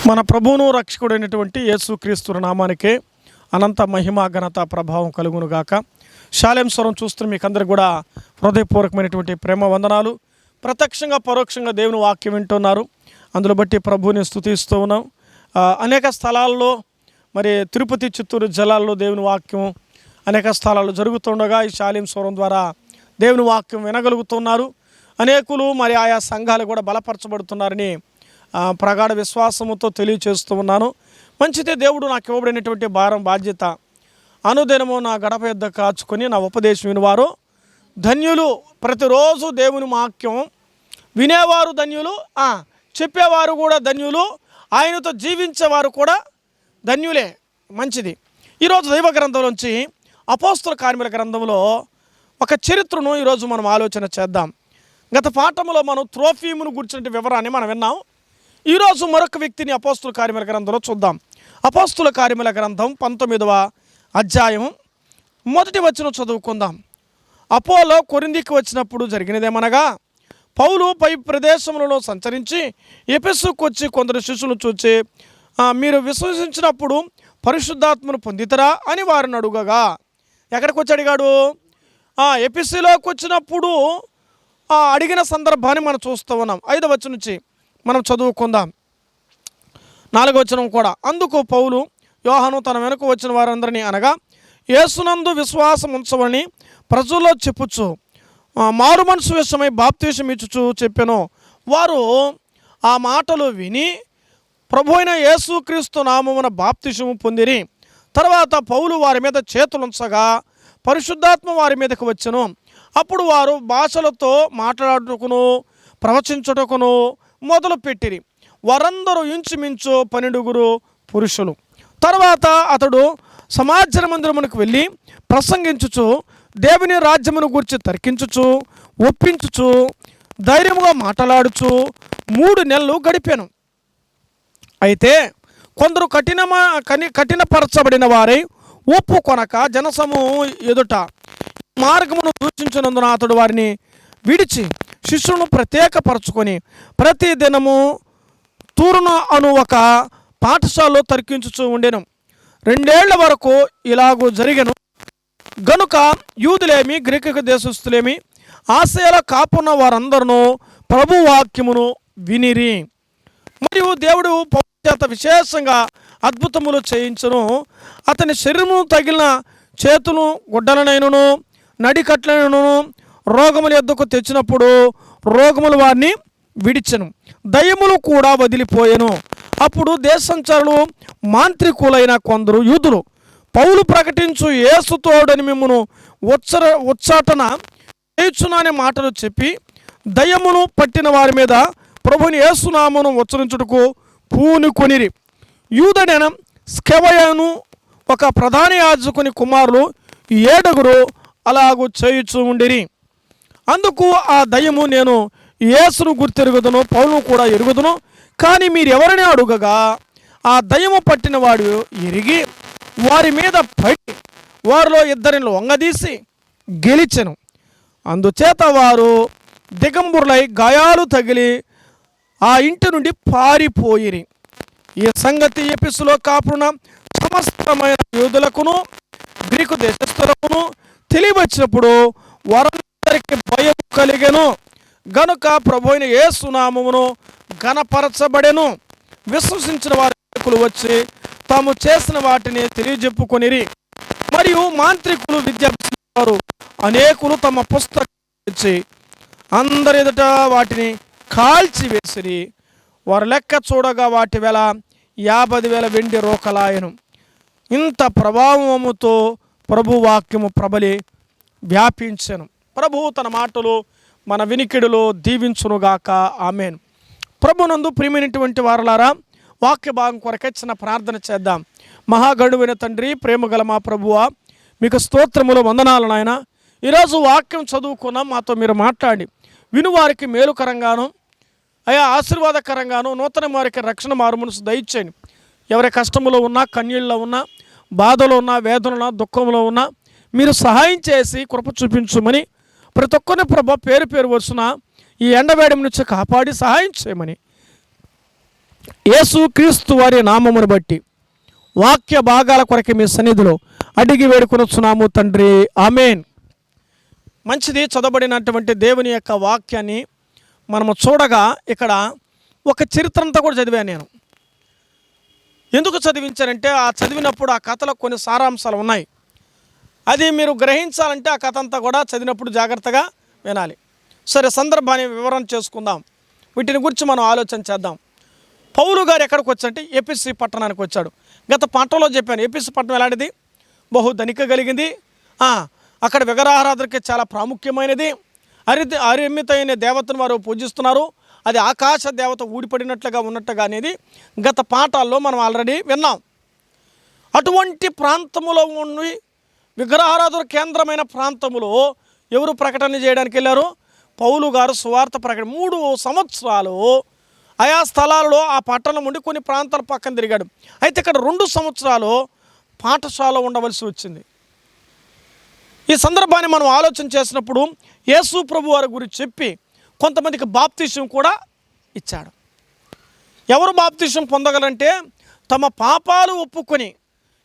మన ప్రభువును రక్షకుడైనటువంటి యేసుక్రీస్తు నామానికే అనంత మహిమ ఘనత ప్రభావం కలుగునుగాక. షాలేం స్వరం చూస్తున్న మీకు అందరికి కూడా హృదయపూర్వకమైనటువంటి ప్రేమ వందనాలు. ప్రత్యక్షంగా పరోక్షంగా దేవుని వాక్యం వింటున్నారు, అందులో బట్టి ప్రభువుని స్తుతిస్తూ ఉన్నాం. అనేక స్థలాల్లో మరి తిరుపతి చిత్తూరు జిల్లాల్లో దేవుని వాక్యం అనేక స్థలాల్లో జరుగుతుండగా ఈ షాలేం స్వరం ద్వారా దేవుని వాక్యం వినగలుగుతున్నారు. అనేకులు మరి ఆయా సంఘాలు కూడా బలపరచబడుతున్నారని ప్రగాఢ విశ్వాసముతో తెలియచేస్తూ ఉన్నాను. మంచిదే, దేవుడు నాకు ఇవ్వబడినటువంటి భారం బాధ్యత అనుదినము నా గడప యొద్ద కాచుకొని నా ఉపదేశం వినివారు ధన్యులు. ప్రతిరోజు దేవుని వాక్యం వినేవారు ధన్యులు, చెప్పేవారు కూడా ధన్యులు, ఆయనతో జీవించేవారు కూడా ధన్యులే. మంచిది. ఈరోజు దైవ గ్రంథంలోంచి అపోస్తల కార్మికుల గ్రంథంలో ఒక చరిత్రను ఈరోజు మనం ఆలోచన చేద్దాం. గత పాఠంలో మనం త్రోఫీమును గురించిన వివరాన్ని మనం విన్నాం. ఈరోజు మరొక వ్యక్తిని అపోస్తల కార్మికుల గ్రంథంలో చూద్దాం. అపోస్తల కార్మికుల గ్రంథం 19వ అధ్యాయం 1వ వచనం చదువుకుందాం. అపోలో కొరింథీకి వచ్చినప్పుడు జరిగినదేమనగా, పౌలు పై ప్రదేశములలో సంచరించి ఎఫెసుకు వచ్చి కొందరు శిష్యులను చూచి, మీరు విశ్వసించినప్పుడు పరిశుద్ధాత్మను పొందితరా అని వారిని అడుగగా, ఎక్కడికి వచ్చి అడిగాడు? ఎఫెసులోకి వచ్చినప్పుడు అడిగిన సందర్భాన్ని మనం చూస్తూ ఉన్నాం. 5వ వచనం నుంచి మనం చదువుకుందాం. 4వ వచనం కూడా. అందుకు పౌలు యోహాను తన వెనుక వచ్చిన వారందరినీ అనగా, యేసునందు విశ్వాసం ఉంచమని ప్రజల్లో చెప్పుచు మారు మనసు విషయమై బాప్తీసం ఇచ్చుచు చెప్పెను. వారు ఆ మాటలు విని ప్రభు అయిన యేసుక్రీస్తు నామమున బాప్తీసము పొందిరి. తర్వాత పౌలు వారి మీద చేతులుంచగా పరిశుద్ధాత్మ వారి మీదకు వచ్చెను. అప్పుడు వారు భాషలతో మాట్లాడుటకును ప్రవచించుటకును మొదలు పెట్టిరి. వారందరూ ఇంచుమించు 12 పురుషులు. తర్వాత అతడు సమాజ మందిరమునకు వెళ్ళి ప్రసంగించుచు దేవుని రాజ్యమును గురించి తర్కించుచు ఒప్పించుచు ధైర్యముగా మాట్లాడుచు 3 నెలలు గడిపాను. అయితే కొందరు కఠినపరచబడిన వారై ఒప్పుకొనక జనసమూహం ఎదుట మార్గమును దూషించినందున అతడు వారిని విడిచి శిష్యులను ప్రత్యేకపరచుకొని ప్రతి దినము తూరును అను ఒక పాఠశాలలో తర్కించుచూ ఉండెను. 2 ఏళ్ల వరకు ఇలాగూ జరిగెను. గనుక యూదులేమి గ్రీకు దేశస్థులేమి ఆసియాలో కాపున్న వారందరూ ప్రభు వాక్యమును వినిరి. మరియు దేవుడు పౌలు చేత విశేషంగా అద్భుతములు చేయించును. అతని శరీరము తగిలిన చేతులు గుడ్డలనైనను నడికట్లనైనను రోగముల యొద్దకు తెచ్చినప్పుడు రోగములు వారిని విడిచెను, దయ్యములు కూడా వదిలిపోయెను. అప్పుడు దేశంచారులు మాంత్రికులైన కొందరు యూదులు పౌలు ప్రకటించు యేసు తోడని మిమ్మును ఉచ్చాటన చేయుచుననే మాటలు చెప్పి దయ్యమును పట్టిన వారి మీద ప్రభుని యేసునామమును ఉచ్చరించుటకు పూనుకొనిరి. యూదుడైన స్కెవయను ఒక ప్రధాన యాజకుని కుమారులు 7 అలాగూ చేయుచూ ఉండిరి. అందుకు ఆ దయ్యము, నేను యేసును గుర్తెరుగుదును, పౌలును కూడా ఎరుగుదును, కానీ మీరు ఎవరిని అడుగగా ఆ దయ్యము పట్టిన వాడు ఎరిగి వారి మీద పడి వారిలో 2 లొంగదీసి గెలిచెను. అందుచేత వారు దిగంబరులై గాయాలు తగిలి ఆ ఇంటి నుండి పారిపోయిరి. ఈ సంగతి ఎఫెసులో కాపున సమస్తమైన యూదులకును గ్రీకు దేశస్థులకును తెలియవచ్చినప్పుడు వారందరికీ భయం కలిగెను. గనుక ప్రభువైన యేసు నామమును ఘనపరచబడెను. విశ్వసించిన వారు వచ్చి తాము చేసిన వాటిని తెలియజెప్పుకొనిరి. మరియు మాంత్రికులు విద్యాభ్యాసారు అనేకులు తమ పుస్తకం ఇచ్చి అందరి ఎదుట వాటిని కాల్చి వేసిరి. వారు లెక్క చూడగా వాటి వేల 50,000 వెండి రోకలాయను. ఇంత ప్రభావముతో ప్రభు వాక్యము ప్రబలి వ్యాపించెను. ప్రభువు తన మాటలు మన వినికిడిలో దీవించునుగాక. ఆమేన్. ప్రభునందు ప్రియమైనటువంటి వారలారా, వాక్య భాగం కొరకే చిన్న ప్రార్థన చేద్దాం. మహాగణువైన తండ్రి, ప్రేమగల మా ప్రభువా, మీకు స్తోత్రములు, వందనాలు నాయన. ఈరోజు వాక్యం చదువుకున్నాం, మాతో మీరు మాట్లాడి వినువారికి మేలుకరంగాను అయా ఆశీర్వాదకరంగాను నూతన వారికి రక్షణ మారుమనసు దయచేయండి. ఎవరి కష్టములో ఉన్నా, కన్నీళ్ళలో ఉన్నా, బాధలో ఉన్నా, వేదనలో, దుఃఖంలో ఉన్నా మీరు సహాయం చేసి కృప చూపించమని ప్రతి ఒక్కరిని ప్రభు పేరు పేరు వరుసన ఈ ఎండవేయడం నుంచి కాపాడి సహాయం చేయమని యేసు క్రీస్తు వారి నామమును బట్టి వాక్య భాగాల కొరకు మీ సన్నిధిలో అడిగి వేడుకొనుచున్నాము తండ్రి, ఆమేన్. మంచిది. చదవబడినటువంటి దేవుని యొక్క వాక్యాన్ని మనము చూడగా ఇక్కడ ఒక చరిత్ర అంతా కూడా చదివాను నేను. ఎందుకు చదివించానంటే ఆ చదివినప్పుడు ఆ కథలో కొన్ని సారాంశాలు ఉన్నాయి. అది మీరు గ్రహించాలంటే ఆ కథ అంతా కూడా చదివినప్పుడు జాగ్రత్తగా వినాలి. సరే, సందర్భాన్ని వివరణ చేసుకుందాం. వీటిని గురించి మనం ఆలోచన చేద్దాం. పౌలు గారు ఎక్కడికి వచ్చాడంటే ఎఫెసు పట్టణానికి వచ్చాడు. గత పాఠంలో చెప్పాను, ఎఫెసు పట్టణం ఎలాంటిది? బహు ధనిక కలిగింది. అక్కడ విగ్రహారాధనకి చాలా ప్రాముఖ్యమైనది. అరిమితైన దేవతను వారు పూజిస్తున్నారు. అది ఆకాశ దేవత ఊడిపడినట్లుగా ఉన్నట్టుగా అనేది గత పాఠాల్లో మనం ఆల్రెడీ విన్నాం. అటువంటి ప్రాంతములో ఉండి విగ్రహారాధన కేంద్రమైన ప్రాంతములో ఎవరు ప్రకటన చేయడానికి వెళ్ళారు? పౌలు గారు సువార్త ప్రకటన 3 సంవత్సరాలు ఆయా స్థలాలలో ఆ పట్టణం ఉండి కొన్ని ప్రాంతాల పక్కన తిరిగాడు. అయితే ఇక్కడ 2 సంవత్సరాలు పాఠశాల ఉండవలసి వచ్చింది. ఈ సందర్భాన్ని మనం ఆలోచన చేసినప్పుడు యేసు ప్రభు వారి గురించి చెప్పి కొంతమందికి బాప్తిసం కూడా ఇచ్చాడు. ఎవరు బాప్తిసం పొందగలంటే తమ పాపాలు ఒప్పుకొని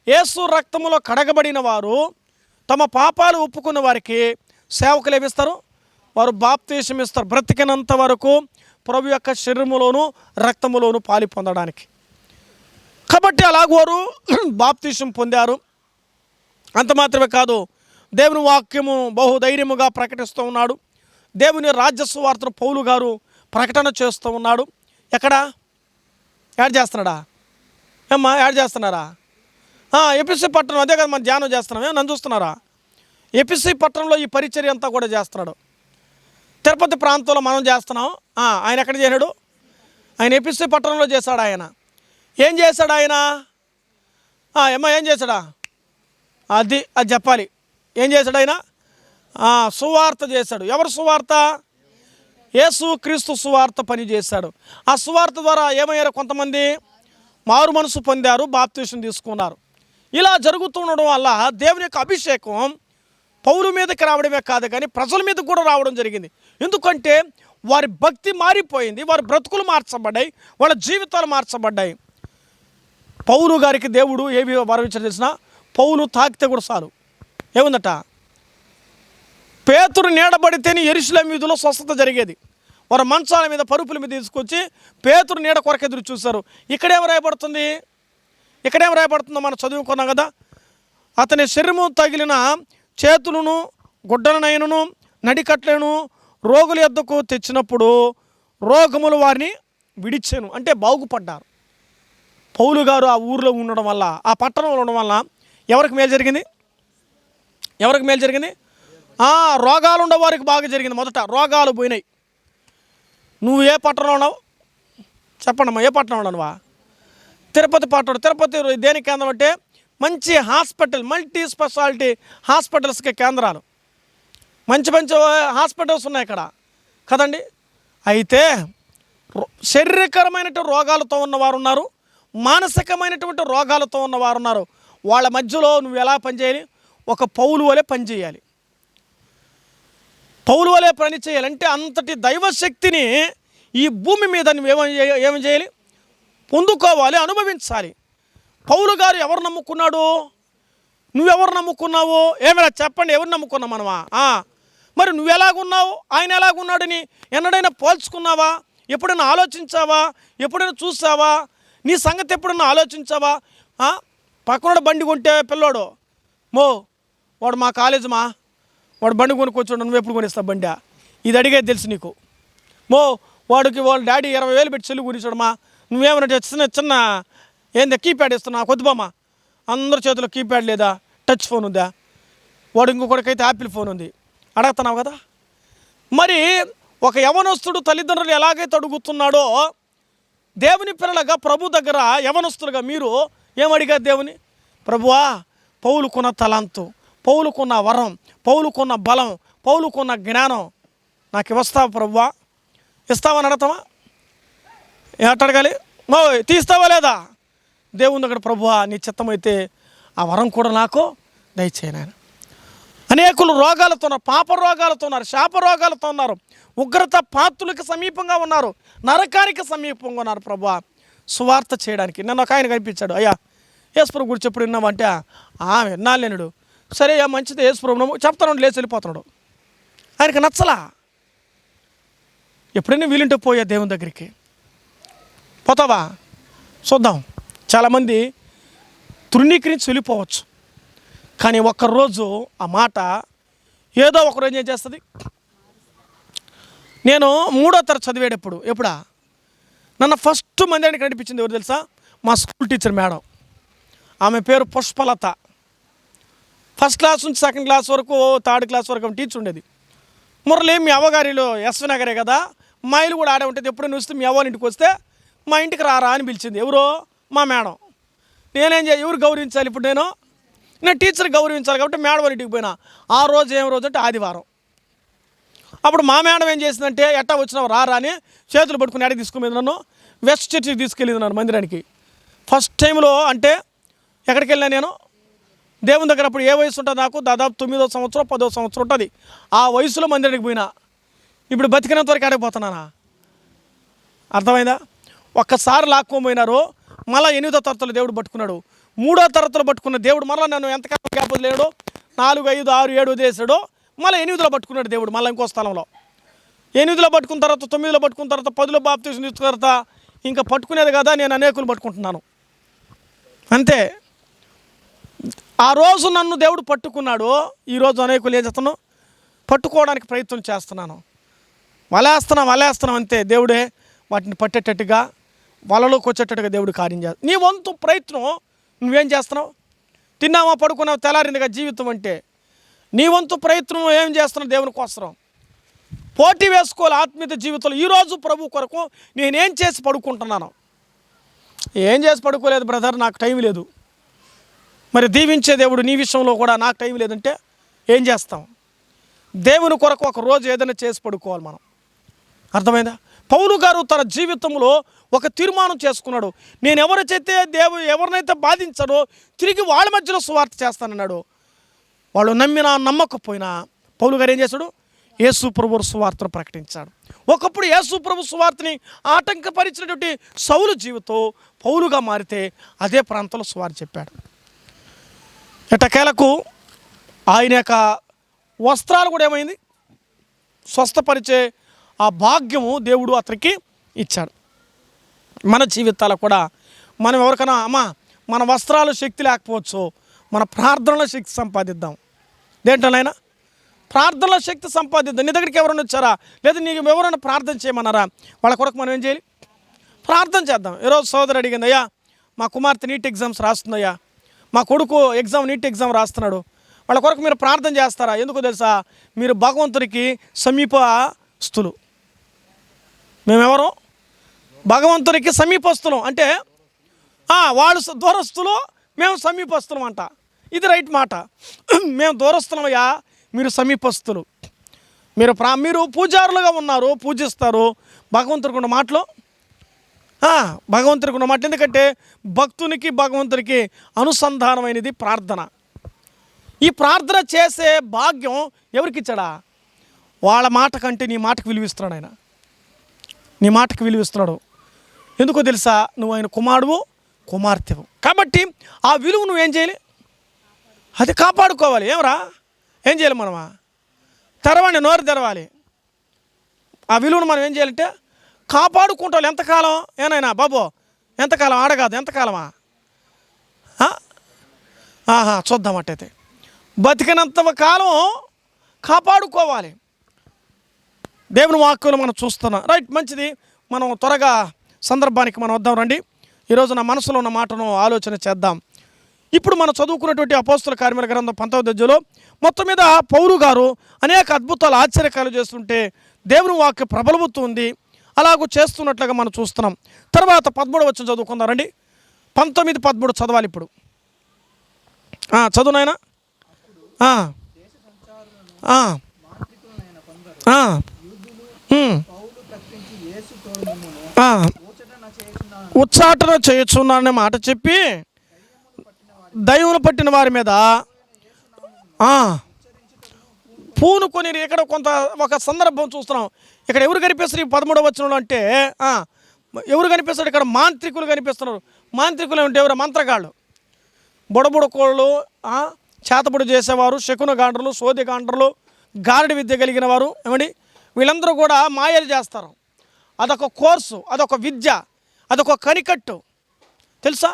యేసు రక్తములో కడగబడిన వారు, తమ పాపాలు ఒప్పుకున్న వారికి సేవకులు ఏమిస్తారు? వారు బాప్తిసం ఇస్తారు. బ్రతికినంత వరకు ప్రభు యొక్క శరీరములోను రక్తములోను పాలి పొందడానికి. కాబట్టి అలాగ వారు బాప్తిసం పొందారు. అంత మాత్రమే కాదు, దేవుని వాక్యము బహుధైర్యముగా ప్రకటిస్తూ ఉన్నాడు. దేవుని రాజ్య సువార్తను పౌలు గారు ప్రకటన చేస్తూ ఉన్నాడు. ఎక్కడ యాడ్ చేస్తున్నాడా? ఏమ్మా యాడ్ చేస్తున్నారా? ఎఫెసు పట్టణం, అదే కదా మనం ధ్యానం చేస్తున్నాం. నన్ను చూస్తున్నారా? ఎఫెసు పట్టణంలో ఈ పరిచర్య అంతా కూడా చేస్తున్నాడు. తిరుపతి ప్రాంతంలో మనం చేస్తున్నాం. ఆయన ఎక్కడ చేశాడు? ఆయన ఎఫెసు పట్టణంలో చేశాడు. ఆయన ఏం చేశాడు? ఆయన ఏమ్మా ఏం చేశాడా? అది చెప్పాలి. ఏం చేశాడు ఆయన? సువార్త చేశాడు. ఎవరు సువార్త? యేసు క్రీస్తు సువార్త పని చేశాడు. ఆ సువార్త ద్వారా ఏమయ్యారు? కొంతమంది మారు మనసు పొందారు, బాప్తిసం తీసుకున్నారు. ఇలా జరుగుతుండడం వల్ల దేవుని యొక్క అభిషేకం పౌలు మీదకి రావడమే కాదు కానీ ప్రజల మీదకి కూడా రావడం జరిగింది. ఎందుకంటే వారి భక్తి మారిపోయింది, వారి బ్రతుకులు మార్చబడ్డాయి, వాళ్ళ జీవితాలు మార్చబడ్డాయి. పౌలు గారికి దేవుడు ఏమి వరం ఇచ్చాడో తెలిసిన? పౌలు తాకితే కూడా చాలు. ఏముందట? పేతురు నీడబడితేనే యెరూషలేము వీధిలో స్వస్థత జరిగేది. వారు మంచాల మీద పరుపుల మీద తీసుకొచ్చి పేతురు నీడ కొరకు ఎదురు చూశారు. ఇక్కడేం రాయబడుతుంది? మనం చదువుకున్నాం కదా. అతని శరీరము తగిలిన చేతులను గుడ్డలనైనను నడికట్లను రోగుల యొద్దకు తెచ్చినప్పుడు రోగములు వారిని విడిచెను, అంటే బాగుపడ్డారు. పౌలు గారు ఆ ఊరిలో ఉండడం వల్ల, ఆ పట్టణంలో ఉండడం వల్ల ఎవరికి మేలు జరిగింది? రోగాలు ఉండే వారికి బాగా జరిగింది. మొదట రోగాలు పోయినాయి. నువ్వు ఏ పట్టణంలో ఉన్నావు? చెప్పండమ్మా, ఏ పట్టణంలో ఉన్నావా? తిరుపతి పట్టణం. తిరుపతి దేనికి కేంద్రం అంటే మంచి హాస్పిటల్, మల్టీ స్పెషాలిటీ హాస్పిటల్స్కి కేంద్రాలు, మంచి హాస్పిటల్స్ ఉన్నాయి ఇక్కడ కదండి. అయితే శారీరకమైనటువంటి రోగాలతో ఉన్నవారు ఉన్నారు, మానసికమైనటువంటి రోగాలతో ఉన్నవారు ఉన్నారు. వాళ్ళ మధ్యలో నువ్వు ఎలా పనిచేయాలి? ఒక పౌలు వలె పనిచేయాలి. పౌలు వలె పని చేయాలంటే అంతటి దైవశక్తిని ఈ భూమి మీద నువ్వేమేమి చేయాలి? పొందుకోవాలి, అనుభవించాలి. పౌలు గారు ఎవరు నమ్ముకున్నాడు? నువ్వెవరు నమ్ముకున్నావు? ఏమైనా చెప్పండి, ఎవరు నమ్ముకున్నావు మనమా? మరి నువ్వు ఎలాగున్నావు, ఆయన ఎలాగున్నాడని ఎన్నడైనా పోల్చుకున్నావా? ఎప్పుడైనా ఆలోచించావా? ఎప్పుడైనా చూసావా? నీ సంగతి ఎప్పుడైనా ఆలోచించావా? పక్కనోడు బండి కొంటే పిల్లోడు, వాడు మా కాలేజీ వాడు బండి కొనుక్కొచ్చాడు, నువ్వు ఎప్పుడు కొనిస్తావు బండి? ఇది అడిగేది తెలుసు నీకు. వాడికి వాళ్ళ డాడీ 20,000 పెట్టి చెల్లి కొనిచ్చాడమ్మా, నువ్వేమన్నా చిన్న ఏంది కీప్యాడ్ ఇస్తున్నా? కొద్దిబామా, అందరి చేతిలో కీప్యాడ్ లేదా? టచ్ ఫోన్ ఉందా? వాడు ఇంకొకటికైతే యాపిల్ ఫోన్ ఉంది. అడుగుతున్నావు కదా. మరి ఒక యవనస్తుడు తల్లిదండ్రులు ఎలాగైతే అడుగుతున్నాడో దేవుని పిల్లలుగా ప్రభు దగ్గర యవనస్తులుగా మీరు ఏమడిగారు దేవుని? ప్రభువా, పౌలుకున్న తలాంతు, పౌలుకున్న వరం, పౌలుకున్న బలం, పౌలుకున్న జ్ఞానం నాకు ఇస్తావా ప్రభువా? ఇస్తావని అడతావా? అడగాలి. తీస్తావా లేదా? దేవుని దగ్గర ప్రభువా నీ చిత్తమైతే ఆ వరం కూడా నాకు దయచేయను. ఆయన అనేకులు రోగాలతో ఉన్నారు, పాప రోగాలతో ఉన్నారు, శాప రోగాలతో ఉన్నారు, ఉగ్రత పాత్రులకు సమీపంగా ఉన్నారు, నరకానికి సమీపంగా ఉన్నారు. ప్రభువా సువార్త చేయడానికి. నన్ను ఒక ఆయన కనిపించాడు, అయ్యా యేసుప్రభు గురించి ఎప్పుడు విన్నామంటే విన్నాను లేనుడు. సరే అయ్యా మంచిది యేసుప్రభు చెప్తాను, లేచి వెళ్ళిపోతున్నాడు. ఆయనకి నచ్చలా. ఎప్పుడైనా వీలుంటే పోయా దేవుని దగ్గరికి పోతావా చూద్దాం. చాలామంది తృణీకరించి వెళ్ళిపోవచ్చు, కానీ ఒక్కరోజు ఆ మాట ఏదో ఒకరోజు ఏం చేస్తుంది. నేను 3వ తరగతి చదివేటప్పుడు నన్ను ఫస్ట్ మందిరానికి నడిపించింది ఎవరు తెలుసా? మా స్కూల్ టీచర్ మేడం. ఆమె పేరు పుష్పలత. ఫస్ట్ క్లాస్ నుంచి సెకండ్ క్లాస్ వరకు, థర్డ్ క్లాస్ వరకు టీచర్ ఉండేది. మురళి మీ అవ్వగారిలో ఎస్వి నగరే కదా, మా ఇల్లు కూడా ఆడే ఉంటుంది, ఎప్పుడైనా వస్తే మీ అవ్వని ఇంటికి వస్తే మా ఇంటికి రారా అని పిలిచింది. ఎవరో మా మేడం. నేనేం ఎవరు గౌరవించాలి ఇప్పుడు? నేను టీచర్ గౌరవించాలి కాబట్టి మేడం వాళ్ళ ఇంటికి పోయినా. ఆ రోజు ఏం రోజు అంటే ఆదివారం. అప్పుడు మా మేడం ఏం చేసిందంటే, ఎట్టా వచ్చినావు రారా అని చేతులు పట్టుకుని ఎడకి తీసుకుపోయింది. నన్ను వెస్ట్ చర్చికి తీసుకెళ్ళింది, నన్ను మందిరానికి. ఫస్ట్ టైంలో అంటే ఎక్కడికి వెళ్ళినా నేను దేవుని దగ్గర. అప్పుడు ఏ వయసు ఉంటుంది నాకు? దాదాపు 9వ సంవత్సరం 10వ సంవత్సరం ఉంటుంది. ఆ వయసులో మందిరానికి పోయినా. ఇప్పుడు బతికినంత వరకు ఆడకపోతున్నానా? అర్థమైందా? ఒక్కసారి లాక్కోపోయినారు, మళ్ళీ 8వ తరగతిలో దేవుడు పట్టుకున్నాడు. 3వ తరగతిలో పట్టుకున్న దేవుడు మళ్ళీ నన్ను ఎంతకాలం గ్యాప్ వదిలేడు. 4, 5, 6, 7 వదిలేసాడు. మళ్ళీ 8లో పట్టుకున్నాడు దేవుడు, మళ్ళీ ఇంకో స్థలంలో. 8లో పట్టుకున్న తర్వాత, 9లో పట్టుకున్న తర్వాత, 10లో బాప్తీసం తీసుకున్న తర్వాత ఇంకా పట్టుకునేది కదా, నేను అనేకులు పట్టుకుంటున్నాను అంతే. ఆ రోజు నన్ను దేవుడు పట్టుకున్నాడు. ఈరోజు అనేకులు ఏం చేస్తున్నాను? పట్టుకోవడానికి ప్రయత్నం చేస్తున్నాను. వలేస్తున్నాం అంతే. దేవుడే వాటిని పట్టేటట్టుగా, వలలోకి వచ్చేటట్టుగా దేవుడు కార్యం చేస్తాడు. నీ వంతు ప్రయత్నం నువ్వేం చేస్తున్నావు? తిన్నావా, పడుకున్నావు, తెల్లారిందిగా జీవితం అంటే. నీ వంతు ప్రయత్నం ఏం చేస్తున్నావు? దేవుని కోసం పోటీ వేసుకోవాలి ఆత్మీయ జీవితంలో. ఈరోజు ప్రభు కొరకు నేనేం చేసి పడుకుంటున్నాను? ఏం చేసి పడుకోలేదు బ్రదర్, నాకు టైం లేదు. మరి దీవించే దేవుడు నీ విషయంలో కూడా నాకు టైం లేదంటే ఏం చేస్తాం? దేవుని కొరకు ఒక రోజు ఏదైనా చేసి పడుకోవాలి మనం. అర్థమైందా? పౌలు గారు తన జీవితంలో ఒక తీర్మానం చేసుకున్నాడు. నేను ఎవరినైతే బాధించాడో తిరిగి వాళ్ళ మధ్యలో సువార్త చేస్తానన్నాడు. వాళ్ళు నమ్మినా నమ్మకపోయినా పౌలు గారు ఏం చేశాడు? యేసు ప్రభు సువార్తను ప్రకటించాడు. ఒకప్పుడు యేసు ప్రభు సువార్తని ఆటంకపరిచినటువంటి సౌలు జీవితం పౌలుగా మారితే అదే ప్రాంతంలో సువార్త చెప్పాడు. ఎట్టకేలకు ఆయన యొక్క వస్త్రాలు కూడా ఏమైంది? స్వస్థపరిచే ఆ భాగ్యము దేవుడు అతనికి ఇచ్చాడు. మన జీవితాలు కూడా మనం ఎవరికైనా మన వస్త్రాలు శక్తి లేకపోవచ్చు, మన ప్రార్థనలో శక్తి సంపాదిద్దాం. దేంట్లోనైనా ప్రార్థనలో శక్తి సంపాదిద్దాం. నీ దగ్గరికి ఎవరైనా వచ్చారా, లేదా నీకు ఎవరైనా ప్రార్థన చేయమన్నారా, వాళ్ళ కొరకు మనం ఏం చేయాలి? ప్రార్థన చేద్దాం. ఈరోజు సోదరు అడిగింది, అయ్యా మా కుమార్తె నీట్ ఎగ్జామ్స్ రాస్తుందయ్యా, మా కొడుకు నీట్ ఎగ్జామ్ రాస్తున్నాడు, వాళ్ళ కొరకు మీరు ప్రార్థన చేస్తారా? ఎందుకో తెలుసా? మీరు భగవంతుడికి సమీపస్తులు. మేమెవరు? భగవంతుడికి సమీపస్తులం. అంటే వాళ్ళు దూరస్తులు, మేము సమీపస్తులం అంట. ఇది రైట్ మాట. మేము దూరస్తులమయ్యా, మీరు సమీపస్తులు. మీరు పూజారులుగా ఉన్నారు, పూజిస్తారు. భగవంతుడికి ఉన్న మాటలు భగవంతుడికి ఉన్న మాట. ఎందుకంటే భక్తునికి భగవంతుడికి అనుసంధానమైనది ప్రార్థన. ఈ ప్రార్థన చేసే భాగ్యం ఎవరికి ఇచ్చాడా? వాళ్ళ మాట కంటే నీ మాటకు విలువిస్తున్నాడు ఆయన. నీ మాటకు విలువిస్తున్నాడు. ఎందుకో తెలుసా? నువ్వు ఆయన కుమారుడు, కుమార్తెవు. కాబట్టి ఆ విలువ నువ్వేం చేయాలి? అది కాపాడుకోవాలి. ఏమరా ఏం చేయాలి? మనమా తెరవండి, నోరు తెరవాలి. ఆ విలువను మనం ఏం చేయాలంటే కాపాడుకుంటాం. ఎంతకాలం? ఏనైనా బాబు, ఎంతకాలం? ఆడగాదు, ఎంతకాలమా? చూద్దాం. అట్టయితే బతికినంత కాలం కాపాడుకోవాలి. దేవుని వాక్యంలో మనం చూస్తున్నాం. రైట్, మంచిది. మనం త్వరగా సందర్భానికి మనం వద్దాం రండి. ఈరోజు నా మనసులో ఉన్న మాటను ఆలోచన చేద్దాం. ఇప్పుడు మనం చదువుకున్నటువంటి అపోస్తుల కార్యముల గ్రంథం 19వ అధ్యాయంలో మొత్తం మీద పౌలు గారు అనేక అద్భుతాలు, ఆశ్చర్యకాలు చేస్తుంటే దేవుని వాక్య ప్రబలవుతుంది. అలాగూ చేస్తున్నట్లుగా మనం చూస్తున్నాం. తర్వాత 13వ వచనం చదువుకుందాం రండి. 19, 13 చదవాలి ఇప్పుడు. చదువు నాయనా. ఉచ్చాటన చేయుచున్నాననే మాట చెప్పి దైవమును పట్టిన వారి మీద పూనుకొని. ఇక్కడ ఒక సందర్భం చూస్తున్నాం. ఇక్కడ ఎవరు కనిపిస్తారు ఈ 13వ వచనంలో అంటే ఎవరు కనిపిస్తారు ఇక్కడ? మాంత్రికులు కనిపిస్తున్నారు. మాంత్రికులు అంటే ఎవరు? మంత్రగాళ్ళు, బుడబుడకోళ్ళు, చేతబుడు చేసేవారు, శకునగాండ్రులు, సోదిగాండ్రులు, గారడి విద్య కలిగిన వారు. ఏమండి, వీళ్ళందరూ కూడా మాయలు చేస్తారు. అదొక కోర్సు, అదొక విద్య, అదొక కనికట్టు. తెలుసా?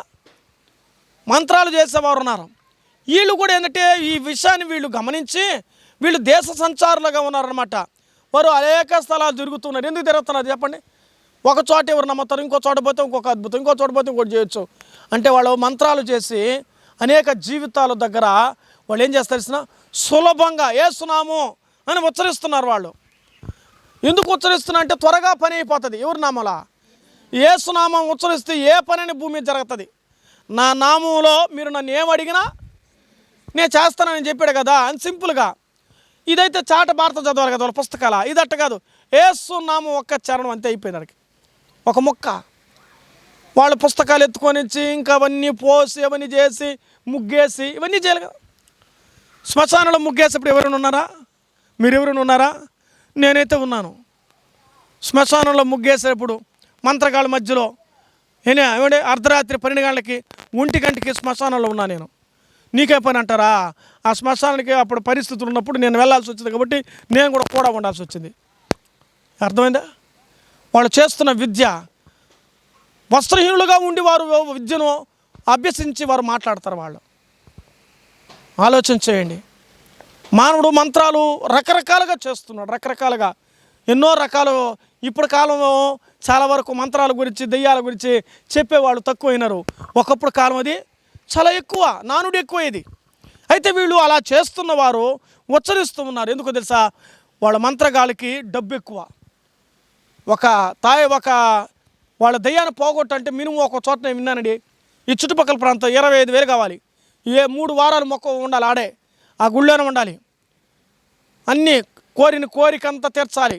మంత్రాలు చేసేవారు ఉన్నారు. వీళ్ళు కూడా ఏంటంటే ఈ విషయాన్ని వీళ్ళు గమనించి వీళ్ళు దేశ సంచారులుగా ఉన్నారనమాట. వారు అనేక స్థలాలు తిరుగుతున్నారు. ఎందుకు తిరుగుతున్నారు చెప్పండి? ఒక చోట ఎవరు నమ్ముతారు, ఇంకో చోట పోతే ఇంకొక అద్భుతం, ఇంకో చోట పోతే ఇంకోటి చేయొచ్చు. అంటే వాళ్ళు మంత్రాలు చేసి అనేక జీవితాల దగ్గర వాళ్ళు ఏం చేస్తారు తెలిసిన? సులభంగా యేసునామం అని ఉచ్చరిస్తున్నారు. వాళ్ళు ఎందుకు ఉచ్చరిస్తున్నారు అంటే త్వరగా పని అయిపోతుంది. ఎవరి నామలా? యేసునామం ఉచ్చరిస్తే ఏ పనిని భూమి మీద జరుగుతుంది. నా నామంలో మీరు నన్ను ఏమడిగినా నేను చేస్తానని చెప్పాడు కదా అని సింపుల్గా. ఇదైతే చాట భారత చదవాలి కదా వాళ్ళ పుస్తకాల. ఇదట్ట కాదు. యేసునామం ఒక్క చరణం అంతే అయిపోయింది. దానికి ఒక మొక్క. వాళ్ళ పుస్తకాలు ఎత్తుకొని ఇంకా అవన్నీ పోసి అవన్నీ చేసి ముగ్గేసి ఇవన్నీ చేయాలి కదా. శ్మశానంలో ముగ్గేసేప్పుడు ఎవరైనా ఉన్నారా? మీరు ఎవరైనా ఉన్నారా? నేనైతే ఉన్నాను. శ్మశానంలో ముగ్గేసేటప్పుడు మంత్రగాళ్ళ మధ్యలో ఏమంటే అర్ధరాత్రి 12 గంటలకి 1 గంటకి శ్మశానంలో ఉన్నా నేను. నీకే పని అంటారా? ఆ శ్మశానానికి అప్పుడు పరిస్థితులు ఉన్నప్పుడు నేను వెళ్ళాల్సి వచ్చింది కాబట్టి నేను కూడా ఉండాల్సి వచ్చింది. అర్థమైందా? వాళ్ళు చేస్తున్న విద్య, వస్త్రహీనులుగా ఉండి వారు విద్యను అభ్యసించి వారు మాట్లాడతారు. వాళ్ళు ఆలోచన చేయండి. మానవుడు మంత్రాలు రకరకాలుగా చేస్తున్నాడు. రకరకాలుగా ఎన్నో రకాలు. ఇప్పుడు కాలంలో చాలా వరకు మంత్రాల గురించి, దెయ్యాల గురించి చెప్పేవాళ్ళు తక్కువైనారు. ఒకప్పుడు కాలం అది చాలా ఎక్కువ, నానుడు ఎక్కువ ఇది. అయితే వీళ్ళు అలా చేస్తున్న వారు ఉచ్చరిస్తూ ఉన్నారు. ఎందుకు తెలుసా? వాళ్ళ మంత్రగాళ్ళకి డబ్బు ఎక్కువ. ఒక వాళ్ళ దయ్యాన్ని పోగొట్టంటే మినిమం ఒక చోట నేను విన్నానండి, ఈ చుట్టుపక్కల ప్రాంతం 25,000 కావాలి. 3 వారాలు మొక్క ఉండాలి, ఆడే ఆ గుళ్ళోనే ఉండాలి. అన్నీ కోరికంతా తీర్చాలి.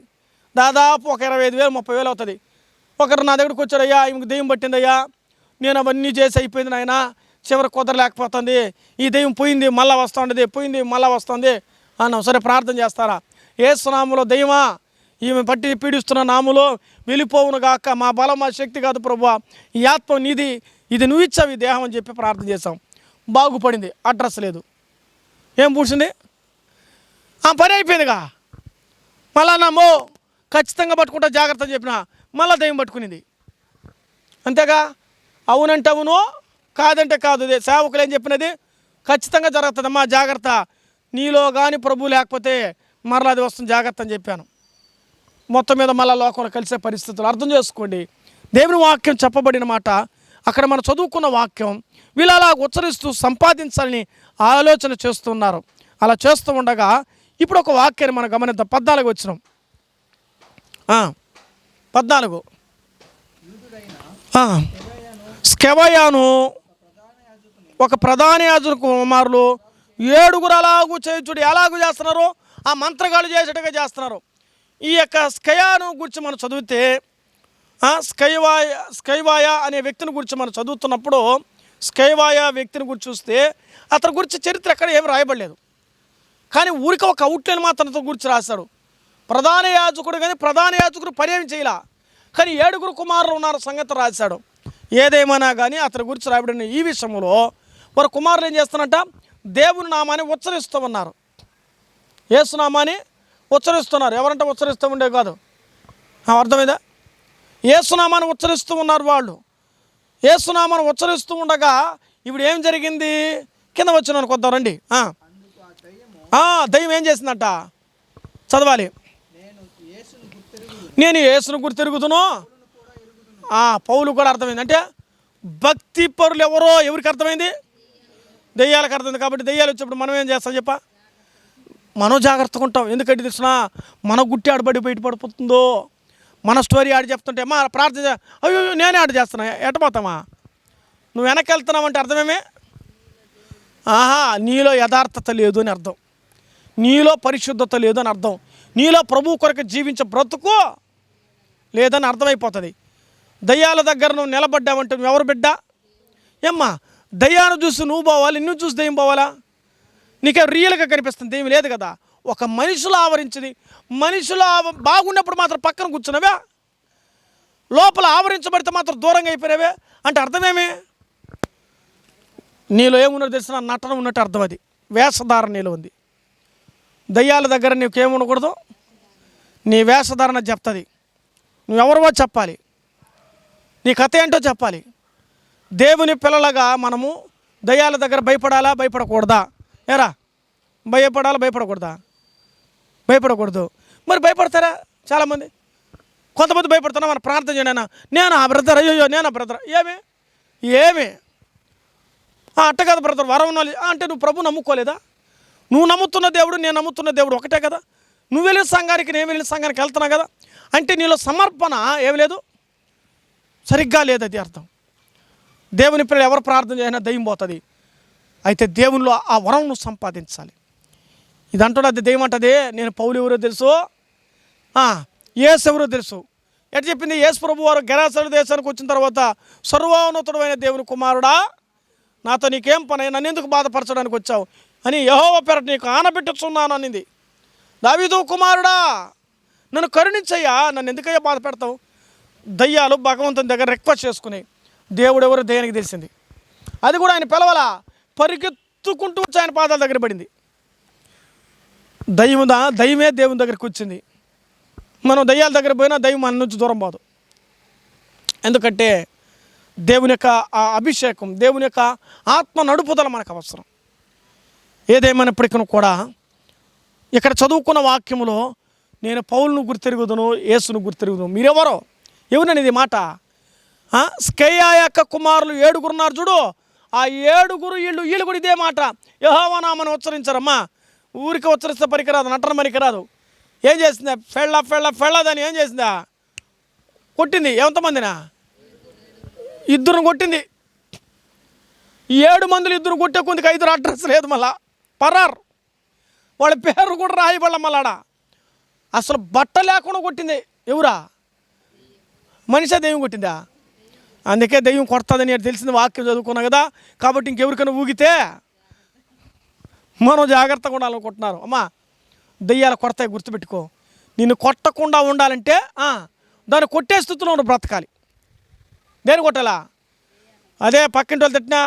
దాదాపు ఒక 25,000 30,000 అవుతుంది. ఒకరు నా దగ్గరికి వచ్చాడు, అయ్యా ఈమెకు దెయ్యం పట్టిందయ్యా, నేను అవన్నీ చేసి అయిపోయింది నాయన, చివరి కుదరలేకపోతుంది, ఈ దెయ్యం పోయింది మళ్ళీ వస్తుంది, పోయింది మళ్ళీ వస్తుంది అన్నాం. సరే ప్రార్థన చేస్తారా? యేసు నామములో దెయ్యమా, ఈమె పట్టి పీడిస్తున్న నామములో వెళ్ళిపోవును గాక, మా బలం మా శక్తి కాదు ప్రభువా, ఈ ఆత్మ నీది, ఇది నువ్వు ఇచ్చావు ఈ దేహం అని చెప్పి ప్రార్థన చేసాం. బాగుపడింది. అడ్రస్ లేదు. ఏం పూడ్చింది? పని అయిపోయిందిగా. మళ్ళా నామో ఖచ్చితంగా పట్టుకుంటా జాగ్రత్త అని చెప్పిన, మళ్ళీ దయ్యం పట్టుకునింది. అంతేగా? అవునంటే అవును, కాదంటే కాదు. సేవకులు ఏం చెప్పినది? ఖచ్చితంగా జరుగుతుందమ్మా, జాగ్రత్త, నీలో కానీ ప్రభువు లేకపోతే మరలా అది వస్తుంది, జాగ్రత్త అని చెప్పాను. మొత్తం మీద మళ్ళీ లోకంలో కలిసే పరిస్థితులు. అర్థం చేసుకోండి. దేవుని వాక్యం చెప్పబడిన మాట, అక్కడ మనం చదువుకున్న వాక్యం వీళ్ళు అలా ఉచ్చరిస్తూ సంపాదించాలని ఆలోచన చేస్తున్నారు. అలా చేస్తూ ఉండగా ఇప్పుడు ఒక వాక్యాన్ని మనం గమనిద్దాం. 14 వచ్చినాం. 14 స్కెవయాను ఒక ప్రధాన యాజకు కుమారులు 7 అలాగూ చేయుచుడు. ఎలాగూ చేస్తున్నారు? ఆ మంత్రగాళ్ళు చేసేట్టుగా చేస్తున్నారు. ఈ యొక్క స్కయాను గురించి మనం చదివితే, స్కైవాయ అనే వ్యక్తిని గురించి మనం చదువుతున్నప్పుడు, స్కైవాయ వ్యక్తిని గురించి చూస్తే అతని గురించి చరిత్ర ఎక్కడ ఏమి రాయబడలేదు. కానీ ఊరికి ఒక అవుట్లైన్ మాత్రం అతని గురించి రాశాడు. ప్రధాన యాజకుడు, కానీ ప్రధాన యాజకుడు పని ఏమి చేయాల, కానీ 7 కుమారులు ఉన్నారు సంగతి రాశాడు. ఏదేమైనా కానీ అతని గురించి రాయబడిన ఈ విషయంలో వారు కుమారులు ఏం చేస్తారంట? దేవుని నామాన్ని ఉచ్చరిస్తూ ఉన్నారు. యేసునామాన్ని ఉచ్చరిస్తున్నారు. ఎవరంటే ఉచ్చరిస్తూ ఉండే కాదు. అర్థమైందా? యేసునామాన్ని ఉచ్చరిస్తూ ఉన్నారు వాళ్ళు. యేసునామాన్ని ఉచ్చరిస్తూ ఉండగా ఇప్పుడు ఏం జరిగింది? కింద వచ్చినాను కొద్దాం రండి. దయ్యం ఏం చేసిందంట? చదవాలి. నేను యేసును గుర్తు తిరుగుతును. పౌలు కూడా అర్థమైంది. అంటే భక్తి పరులు ఎవరికి అర్థమైంది? దెయ్యాలకు అర్థమైంది. కాబట్టి దెయ్యాలు వచ్చినప్పుడు మనం ఏం చేస్తాం చెప్ప? మనం జాగ్రత్తగా ఉంటాం. ఎందుకంటే తెలిసిన మన గుట్టి ఆడబడి బయటపడిపోతుందో, మన స్టోరీ ఆడి చెప్తుంటే మా ప్రార్థన, అయ్యో నేనే ఆడ చేస్తున్నా, ఎట్టపోతామా? నువ్వు వెనక్కి వెళ్తున్నావంటే అర్థమేమే? నీలో యథార్థత లేదు అని అర్థం, నీలో పరిశుద్ధత లేదు అని అర్థం, నీలో ప్రభు కొరకు జీవించే బ్రతుకు లేదని అర్థమైపోతుంది. దయ్యాల దగ్గర నువ్వు నిలబడ్డావంటే నువ్వు ఎవరు బిడ్డ? ఏమ్మా, దయ్యాన్ని చూసి నువ్వు పోవాలి, నిన్ను చూసి దయ్యం పోవాలా? నీకే రియల్గా కనిపిస్తుంది, దయ్యం లేదు కదా. ఒక మనుషులు ఆవరించింది. మనుషులు బాగున్నప్పుడు మాత్రం పక్కన కూర్చున్నావా? లోపల ఆవరించబడితే మాత్రం దూరంగా అయిపోయావే అంటే అర్థమేమి? నీలో ఏమున్నదో తెలిసిన నటన ఉన్నట్టు అర్థం. అది వేషధారణ నీలో ఉంది. దయ్యాల దగ్గర నీకేముండకూడదు, నీ వేషధారణ చెప్తుంది. నువ్వెవరివో చెప్పాలి, నీ కథ ఏంటో చెప్పాలి. దేవుని పిల్లలుగా మనము దయ్యాల దగ్గర భయపడాలా భయపడకూడదా? ఏరా, భయపడాలా భయపడకూడదా? భయపడకూడదు. మరి భయపడతారా చాలామంది? కొంతమంది భయపడుతున్నా మనం ప్రార్థన చేయనా, నేను ఆ బ్రదర్, అయ్యో నేను ఆ బ్రదర్, ఏమి అట్ట కదా బ్రదర్, వరం ఉండాలి అంటే నువ్వు ప్రభు నమ్ముకోలేదా? నువ్వు నమ్ముతున్న దేవుడు నేను నమ్ముతున్న దేవుడు ఒకటే కదా. నువ్వు వెళ్ళిన సంఘానికి నేను వెళ్ళిన సంఘానికి వెళ్తున్నా కదా. అంటే నీలో సమర్పణ ఏమి లేదు, సరిగ్గా లేదు. అది అర్థం. దేవుని పిల్లలు ఎవరు ప్రార్థన చేసినా దయ్యం పోతుంది. అయితే దేవునిలో ఆ వరం నువ్వు సంపాదించాలి. ఇది అంటున్నది దయ్యం అంటది, నేను పౌలు ఎవరో తెలుసు, యేసు ఎవరో తెలుసు. ఎట్లా చెప్పింది? యేసు ప్రభు వారు గెరాసరు దేశానికి వచ్చిన తర్వాత, సర్వోన్నతుడైన దేవుని కుమారుడా, నాతో నీకేం పని, నన్ను ఎందుకు బాధపరచడానికి వచ్చావు అని యెహోవా పేరట నీకు ఆనబెట్టుచున్నాను అనింది. దావీదు కుమారుడా, నన్ను కరుణించయ్యా, నన్ను ఎందుకయ్యా బాధ పెడతావు? దయ్యాలు భగవంతుని దగ్గర రిక్వెస్ట్ చేసుకుని, దేవుడు ఎవరో దయ్యానికి తెలిసింది. అది కూడా ఆయన పిలవలా, పరిగెత్తుకుంటూ వచ్చి ఆయన పాదాల దగ్గర పడింది. దయ్యమే దేవుని దగ్గరికి వచ్చింది. మనం దయ్యాల దగ్గర పోయినా దయ్యం మన నుంచి దూరం పోదు. ఎందుకంటే దేవుని యొక్క ఆ అభిషేకం, దేవుని యొక్క ఆత్మ నడుపుదల మనకు అవసరం. ఏదేమైనప్పటికీ కూడా ఇక్కడ చదువుకున్న వాక్యములో నేను పౌలును గుర్తెరుగుదును, యేసును గుర్తెరుగుదును. మీరెవరో? ఎవరనేది మాట? స్కేయా యొక్క కుమారులు 7 ఉన్నారు చూడు. ఆ 7 వీళ్ళు కూడా ఇదే మాట, యెహోవా నామమును ఉచ్చరించారమ్మా. ఊరికి ఉచ్చరిస్తే పనికిరాదు, నటన పనికిరాదు. ఏం చేసిందా? ఫెళ్ళదని ఏం చేసిందా? కొట్టింది. ఎంతమందినా? 2 కొట్టింది. 7 మందిని 2 కొట్టే కొందికి 5 అడ్రస్ లేదు. మళ్ళా పరార్, వాళ్ళ పేరు కూడా రాయబడ. మళ్ళాడా అసలు బట్ట లేకుండా కొట్టింది. ఎవరా? మనిషి దెయ్యం కొట్టిందా? అందుకే దెయ్యం కొడుతుందని తెలిసింది, వాక్యం చదువుకున్నా కదా. కాబట్టి ఇంకెవరికైనా ఊగితే మనం జాగ్రత్తగా ఉండాలనుకుంటున్నారు. అమ్మా, దెయ్యాలు కొడతాయి, గుర్తుపెట్టుకో. నిన్ను కొట్టకుండా ఉండాలంటే దాన్ని కొట్టే స్థితిలో నువ్వు బ్రతకాలి. దేని కొట్టాలా? అదే పక్కింటి వాళ్ళు తిట్టినా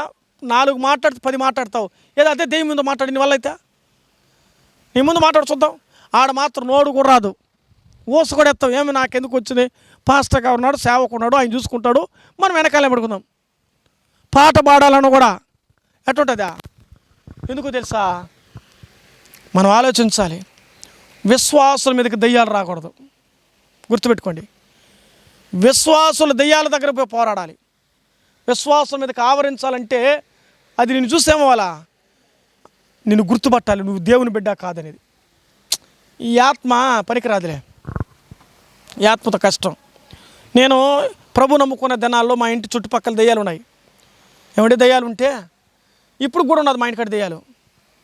4 మాట్లాడితే 10 మాట్లాడతావు. ఏదో అదే దెయ్యం ముందు మాట్లాడి నీ వల్ల అయితే నీ ముందు మాట్లాడు చూద్దాం. ఆడ మాత్రం నోడు కూడా రాదు, ఊస కూడా ఎత్తాం. ఏమి నాకెందుకు వచ్చింది? పాస్టర్గా ఉన్నాడు, సేవకున్నాడు, ఆయన చూసుకుంటాడు, మనం వెనకాలే పడుకుందాం. పాట పాడాలను కూడా ఎట్టుంటుందా? ఎందుకు తెలుసా? మనం ఆలోచించాలి. విశ్వాసుల మీదకి దయ్యాలు రాకూడదు, గుర్తుపెట్టుకోండి. విశ్వాసులు దయ్యాల దగ్గర పోయి పోరాడాలి. విశ్వాసం మీదకి ఆవరించాలంటే అది నిన్ను చూసేమోవాలా, నిన్ను గుర్తుపట్టాలి నువ్వు దేవుని బిడ్డ కాదనేది. ఈ ఆత్మ పనికిరాదులే, ఈ ఆత్మతో కష్టం. నేను ప్రభు నమ్ముకున్న దినాల్లో మా ఇంటి చుట్టుపక్కల దయ్యాలు ఉన్నాయి. ఏమంటే దయ్యాలు ఉంటే ఇప్పుడు కూడా ఉన్నది మా ఇంటికాడ దయ్యాలు.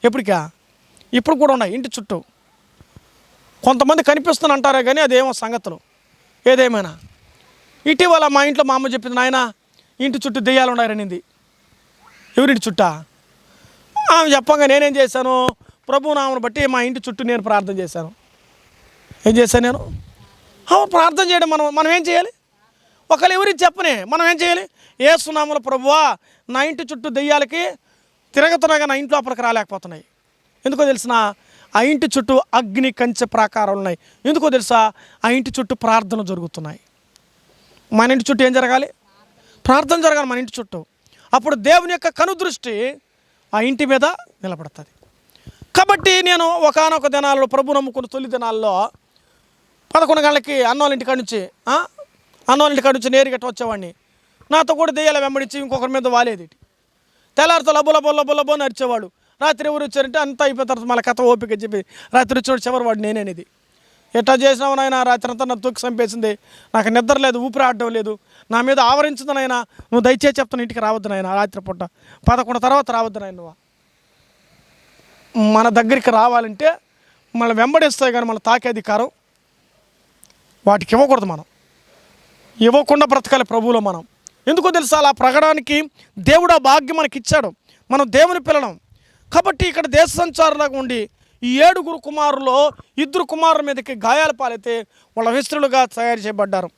ఎప్పటికా? ఇప్పుడు కూడా ఉన్నాయి ఇంటి చుట్టూ. కొంతమంది కనిపిస్తున్న అంటారే కానీ అదేమో సంగతులు. ఏదేమైనా ఇటీవల మా ఇంట్లో మా అమ్మ చెప్పింది, నాయన ఇంటి చుట్టూ దెయ్యాలు ఉన్నాయనింది. ఎవరింటి చుట్టా? ఆమె చెప్పంగా నేనేం చేశాను? ప్రభు నామను బట్టి మా ఇంటి చుట్టూ నేను ప్రార్థన చేశాను. ఏం చేశాను నేను? ప్రార్థన చేయడం మనం ఏం చేయాలి? ఒకళ్ళు ఎవరికి చెప్పనే మనం ఏం చేయాలి? యేసు నామములో ప్రభువా, నా ఇంటి చుట్టూ దెయ్యాలకి తిరగతున్నాగా నా ఇంటి లోపలికి రాలేకపోతున్నాయి. ఎందుకో తెలిసిన? ఆ ఇంటి చుట్టూ అగ్ని కంచె ప్రాకారాలు ఉన్నాయి. ఎందుకో తెలుసా? ఆ ఇంటి చుట్టూ ప్రార్థనలు జరుగుతున్నాయి. మన ఇంటి చుట్టూ ఏం జరగాలి? ప్రార్థన జరగాలి మన ఇంటి చుట్టూ. అప్పుడు దేవుని యొక్క కనుదృష్టి ఆ ఇంటి మీద నిలబడుతుంది. కాబట్టి నేను ఒకానొక దినాల్లో, ప్రభు నమ్ముకున్న తొలి దినాల్లో 11 గంటలకి అన్నోళ్ళ ఇంటికాడ నుంచి నేరుగట్ట వచ్చేవాడిని. నాతో కూడా దెయ్యాల వెంబడించి ఇంకొకరి మీద వాలేది. తెల్లారితో లబ్బో నడిచేవాడు. రాత్రి ఎవరు వచ్చారంటే అంతా అయిపోయిన తర్వాత మళ్ళీ కథ ఓపిక చెప్పి రాత్రి వచ్చినోడు చివరి వాడు నేనేది. ఎట్లా చేసినావు నాయన? రాత్రి అంతా నన్ను తొక్కి చంపేసింది, నాకు నిద్ర లేదు, ఊపిరి ఆడడం లేదు, నా మీద ఆవరించింది నాయన, నువ్వు దయచేసి చెప్తాను ఇంటికి రావద్దు నాయన, రాత్రి పూట 11 తర్వాత రావద్దు నాయన. నువ్వు మన దగ్గరికి రావాలంటే మన వెంబడిస్తాయి కానీ మన తాకే అధికారం వాటికి ఇవ్వకూడదు. మనం ఇవ్వకుండా బ్రతకాలి ప్రభువులో మనం. ఎందుకో తెలుసా? అలా ప్రకటనకి దేవుడు ఆ భాగ్యం మనకి ఇచ్చాడు. మనం దేవుని పిల్లలం. కాబట్టి ఇక్కడ దేశ సంచారులాగా ఉండి ఈ 7 కుమారుల్లో 2 కుమారుల మీదకి గాయాల పాలైతే వాళ్ళ విస్త్రులుగా తయారు చేయబడ్డారు.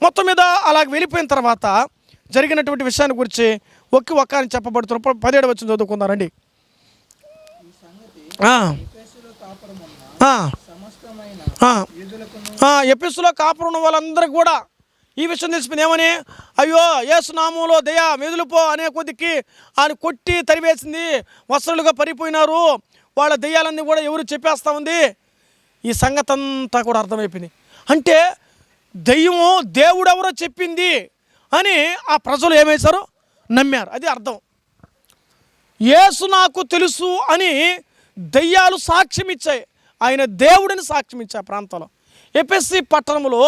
మొత్తం మీద అలా వెళ్ళిపోయిన తర్వాత జరిగినటువంటి విషయాన్ని గురించి ఒక్క అని చెప్పబడుతున్నప్పుడు 17వ వచనం చదువుకుందారండి. ఎఫెసులో కాపురం ఉన్న వాళ్ళందరికీ కూడా ఈ విషయం తెలిసిపోయింది. ఏమని? అయ్యో యేసు నామములో దయా మెదులుపో అనే కొద్దికి ఆయన కొట్టి తరివేసింది, వస్త్రులుగా పరిపోయినారు, వాళ్ళ దయ్యాలన్నీ కూడా ఎవరు చెప్పేస్తూ ఉంది. ఈ సంగతి అంతా కూడా అర్థమైపోయింది. అంటే దయ్యము దేవుడెవరో చెప్పింది అని ఆ ప్రజలు ఏమేశారు? నమ్మారు. అది అర్థం. యేసు నాకు తెలుసు అని దయ్యాలు సాక్ష్యం ఇచ్చాయి, ఆయన దేవుడిని సాక్ష్యం ఇచ్చాయి. ప్రాంతంలో ఎఫెసీ పట్టణంలో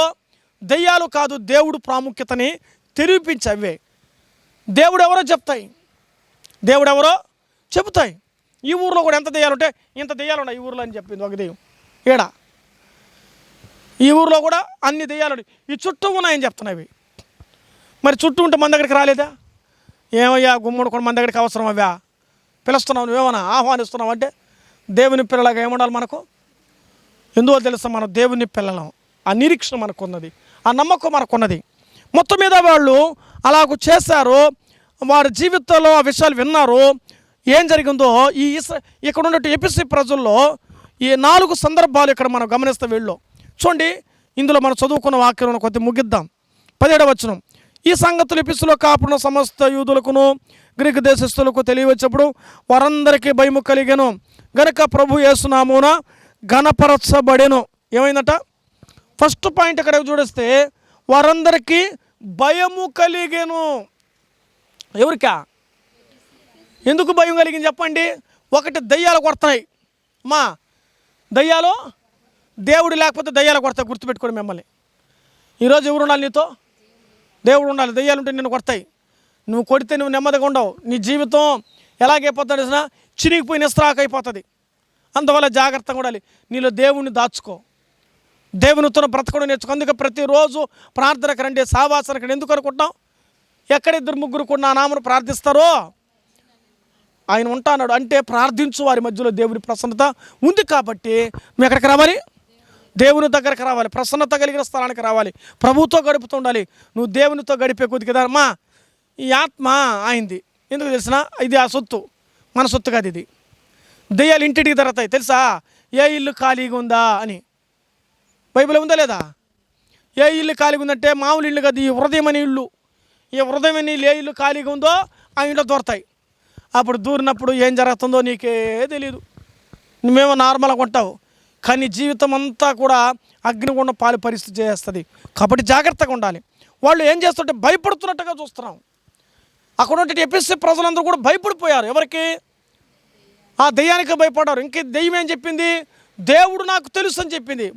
దయ్యాలు కాదు, దేవుడు ప్రాముఖ్యతని తెలిపించవే. దేవుడెవరో చెప్తాయి, దేవుడెవరో చెబుతాయి. ఈ ఊరిలో కూడా ఎంత దయ్యాలు ఉంటే ఇంత దయ్యాలు ఉన్నాయి ఈ ఊరిలో అని చెప్పింది ఒక దెయ్యం. ఏడా ఈ ఊరిలో కూడా అన్ని దెయ్యాలు ఈ చుట్టూ ఉన్నాయని చెప్తున్నాయి. మరి చుట్టూ ఉంటే మన దగ్గరికి రాలేదా? ఏమయ్యా గుమ్మడి కూడా మన దగ్గరికి అవసరం అవ్వా? పిలుస్తున్నావు, నువ్వేమన్నా ఆహ్వానిస్తున్నావు అంటే దేవుని పిల్లలాగా ఏముండాలి మనకు? ఎందువల్ల తెలుసా? మనం దేవుని పిల్లలం. ఆ నిరీక్షణ మనకున్నది, ఆ నమ్మకం మనకున్నది. మొత్తం మీద వాళ్ళు అలాగూ చేశారు. వారి జీవితంలో ఆ విషయాలు విన్నారు. ఏం జరిగిందో ఇక్కడ ఉన్నట్టు ఎఫెసీ ప్రజల్లో ఈ 4 సందర్భాలు ఇక్కడ మనం గమనిస్తే వీళ్ళు చూడండి. ఇందులో మనం చదువుకున్న వాక్యం కొద్ది ముగిద్దాం. 17వ వచనం. ఈ సంగతులు ఎఫెసులో కాపున్న సమస్త యూదులకును గ్రీకు దేశస్థులకు తెలియవచ్చినప్పుడు వారందరికీ భయము కలిగెను గనుక ప్రభు యేసు నామమున ఘనపరచబడెను. ఏమైందట? ఫస్ట్ పాయింట్ ఇక్కడ చూడిస్తే వారందరికీ భయము కలిగెను. ఎవరికా? ఎందుకు భయం కలిగింది చెప్పండి? ఒకటి, దయ్యాలు కొడుతున్నాయి. దయ్యాలు దేవుడు లేకపోతే దయ్యాలు కొడతాయి. గుర్తుపెట్టుకోండి మిమ్మల్ని. ఈరోజు ఎవరు ఉండాలి? నీతో దేవుడు ఉండాలి. దయ్యాలు ఉంటే నిన్ను కొడతాయి. నువ్వు కొడితే నువ్వు నెమ్మదిగా ఉండవు. నీ జీవితం ఎలాగైపోతుంది తెలిసినా? చిరిగిపోయి నిస్త్రాక్ అయిపోతుంది. అందువల్ల జాగ్రత్తగా ఉండాలి. నీలో దేవుణ్ణి దాచుకో, దేవునితో బ్రతకడం నేర్చుకో. అందుకే ప్రతిరోజు ప్రార్థనకు రండి, సావాసనకు ఎందుకు అనుకుంటున్నాం? ఎక్కడ 2-3 కూడా నా నామను ప్రార్థిస్తారో ఆయన ఉంటాన్నాడు. అంటే ప్రార్థించు వారి మధ్యలో దేవుని ప్రసన్నత ఉంది కాబట్టి నువ్వు ఎక్కడికి రావాలి? దేవుని దగ్గరికి రావాలి, ప్రసన్నత కలిగిన స్థలానికి రావాలి, ప్రభుతో గడుపుతూ ఉండాలి. నువ్వు దేవునితో గడిపే కొద్ది కదా ఈ ఆత్మ అయింది. ఎందుకు తెలిసిన? ఇది ఆ సొత్తు, మన సొత్తు కాదు. ఇది దెయ్యాలు ఇంటికి తిరుగుతాయి తెలుసా? ఏ ఇల్లు ఖాళీగా ఉందా అని బైబిల్ ఉందా లేదా? ఏ ఇల్లు ఖాళీగా ఉందంటే మామూలు ఇల్లు కాదు, ఈ హృదయం అనే ఇల్లు. ఈ హృదయం అనే ఏ ఇల్లు ఖాళీగా ఉందో ఆ ఇంట్లో దొరుకుతాయి. అప్పుడు దూరినప్పుడు ఏం జరుగుతుందో నీకే తెలియదు. నువ్వేమో నార్మల్గా ఉంటావు, కానీ జీవితం అంతా కూడా అగ్నిగుండ పాలు పరిస్థితి చేస్తుంది. కాబట్టి జాగ్రత్తగా ఉండాలి. వాళ్ళు ఏం చేస్తుంటే భయపడుతున్నట్టుగా చూస్తున్నాం. అక్కడ ఉంటే ఎఫెసీ ప్రజలందరూ కూడా భయపడిపోయారు. ఎవరికి? ఆ దెయ్యానికి భయపడ్డారు. ఇంకే దెయ్యం ఏం చెప్పింది? దేవుడు నాకు తెలుసు అని చెప్పింది.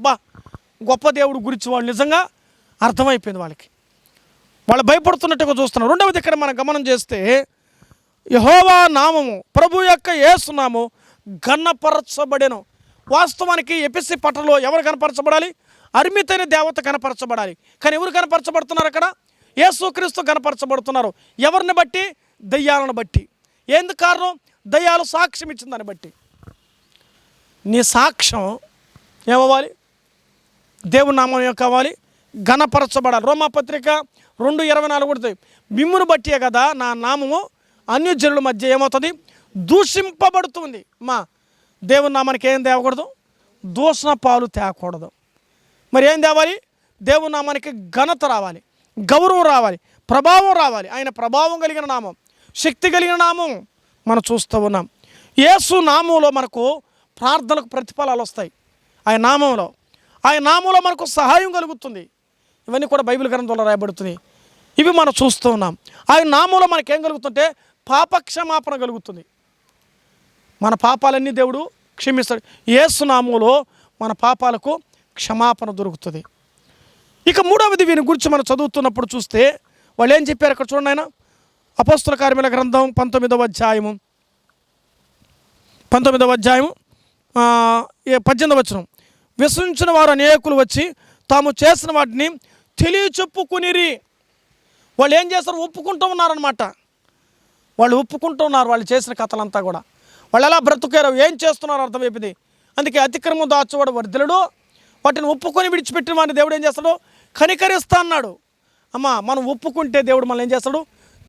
గొప్ప దేవుడు గురించి వాళ్ళు నిజంగా అర్థమైపోయింది వాళ్ళకి. వాళ్ళు భయపడుతున్నట్టుగా చూస్తున్నారు. రెండవది ఇక్కడ మనం గమనం చేస్తే యెహోవా నామము, ప్రభు యొక్క యేసు నామము ఘనపరచబడెను. వాస్తవానికి ఎఫెసీ పట్టణంలో ఎవరు కనపరచబడాలి? అరిమితైన దేవత కనపరచబడాలి. కానీ ఎవరు కనపరచబడుతున్నారు? అక్కడ యేసుక్రీస్తు కనపరచబడుతున్నారు. ఎవరిని బట్టి? దయ్యాలను బట్టి. ఎందుకు కారణం? దయ్యాలు సాక్ష్యం ఇచ్చిన దాన్ని బట్టి. నీ సాక్ష్యం ఏమవ్వాలి? దేవుని నామం ఏం కావాలి? ఘనపరచబడాలి. రోమాపత్రిక 2:24 కూడా మిమ్మును బట్టే కదా నా నామము అన్యజనుల మధ్య ఏమవుతుంది? దూషింపబడుతుంది. దేవుని నామానికి ఏం తేవకూడదు? దూషణ పాలు తేకూడదు. మరి ఏం తేవాలి? దేవుని నామానికి ఘనత రావాలి, గౌరవం రావాలి, ప్రభావం రావాలి. ఆయన ప్రభావం కలిగిన నామం, శక్తి కలిగిన నామం మనం చూస్తూ ఉన్నాం. యేసు నామంలో మనకు ప్రార్థనలకు ప్రతిఫలాలు వస్తాయి. ఆయన నామంలో మనకు సహాయం కలుగుతుంది. ఇవన్నీ కూడా బైబిల్ గ్రంథంలో రాయబడుతుంది. ఇవి మనం చూస్తూ ఉన్నాం. ఆయన నామంలో మనకేం కలుగుతుంటే పాపక్షమాపణ కలుగుతుంది. మన పాపాలన్నీ దేవుడు క్షమిస్తాడు. యేసు నామంలో మన పాపాలకు క్షమాపణ దొరుకుతుంది. ఇక మూడవది వీని గురించి మనం చదువుతున్నప్పుడు చూస్తే వాళ్ళు ఏం చెప్పారు అక్కడ చూడండి. ఆయన అపోస్తల కార్యముల గ్రంథం 19వ అధ్యాయము 18వ వచనం. విశ్వసించిన వారు అనేకులు వచ్చి తాము చేసిన వాటిని తెలియచెప్పుకునిరి. వాళ్ళు ఏం చేస్తారు? ఒప్పుకుంటూ ఉన్నారనమాట. వాళ్ళు ఒప్పుకుంటూ ఉన్నారు వాళ్ళు చేసిన కథలంతా కూడా. వాళ్ళు ఎలా బ్రతుకారో ఏం చేస్తున్నారో అర్థమైపోయింది. అందుకే అతిక్రమం దాచువాడు వర్ధిల్లుడు, వాటిని ఒప్పుకొని విడిచిపెట్టిన వాడిని దేవుడు ఏం చేస్తాడు? కనికరిస్తా అన్నాడు. అమ్మా మనం ఒప్పుకుంటే దేవుడు మనల్ని ఏం చేస్తాడు?